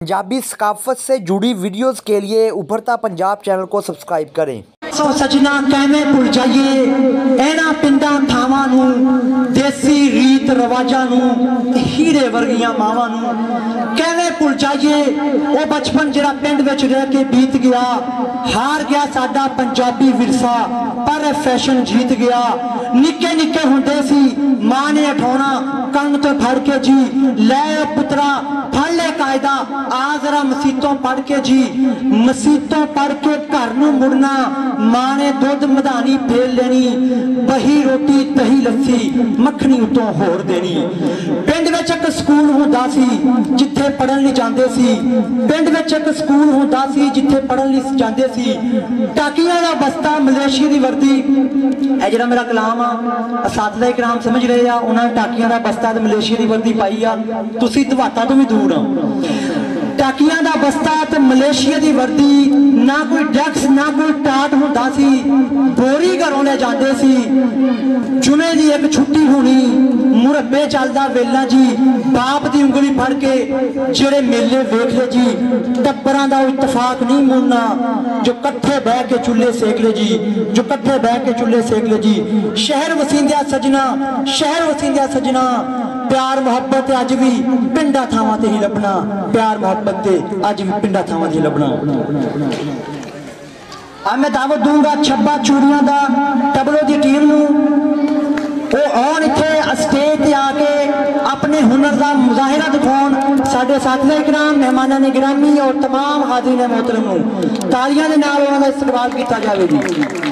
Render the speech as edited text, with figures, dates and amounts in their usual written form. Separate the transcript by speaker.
Speaker 1: पंजाबी सकाफत से जुड़ी वीडियोस के लिए उभरता पंजाब चैनल को सब्सक्राइब करें।
Speaker 2: सो सजना कैमें भुल जाइए एना पिंडा थावां नूं, देसी रीत रवाजा नूं, हीरे वर्गियां मावां नूं कैमें भुल जाइए। वो बचपन जिहड़ा पिंड विच रह के बीत गया, हार गया साडा पंजाबी विरसा, पर फैशन जीत गया। निक्के निक्के हुंदे सी मां ने उठाउणा कंग तो फड़ के जी, लै पुत्रा फड़ ले कायदा आ जरा मसीतों पढ़ के जी। मसीतों पढ़ के घर नूं मुड़ना, मां ने दुध मधानी फेल लेनी, बही रोटी दही लस्सी मक्खनी उतों होर देनी। पिंड विच एक स्कूल हुंदा सी जिथे पढ़न लई जांदे सी, पिंड विच एक स्कूल हुंदा सी जिथे पढ़न लई जांदे सी। टाकियां दा बस्ता मलेशिया दी वर्दी, ए जिहड़ा मेरा कलाम आ असातिज़ा इकराम समझ रहे आ, उन्हां ने टाकियां दा बस्ता ते मलेशिया दी वर्दी पाई आ। तुसीं दवाता तो भी दूर आ। टाकियां दा बस्ता ते मलेशिया दी वर्दी, ना कोई डैक्स ना कोई टाट हुंदा सी, बोरी घरों ले जांदे सी। जुमे दी एक छुट्टी होनी, मुरब्बे चलदा वेला जी, बाप दी उंगली फड़ के जेड़े मेले वेख ले जी। टब्बरां दा इत्तफाक नहीं मुड़ना, जो कट्ठे बह के चुल्हे सेक ले जी, जो कट्ठे बह के चुल्हे सेक ले जी। शहर वसींदिया सजना, शहर वसींदिया सजना, प्यार मुहब्बत अज भी पिंडा थावां ते ही लभना, प्यार मुहब्बत ते अज भी पिंडा थावां ते ही लभना। अब मैं दावत दूंगा छब्बा चूड़ियां दा टबलो दी टीम नूं, वो आउण इत्थे स्टेज ते आके अपने हुनर दा मुजाहिरा दिखाउण। साडे साथिया इकराम, मेहमानां ने गिरामी और तमाम हाज़रीन मोहतरम नूं तालियां दे नाल उन्हां दा इस्तकबाल कीता जावे जी।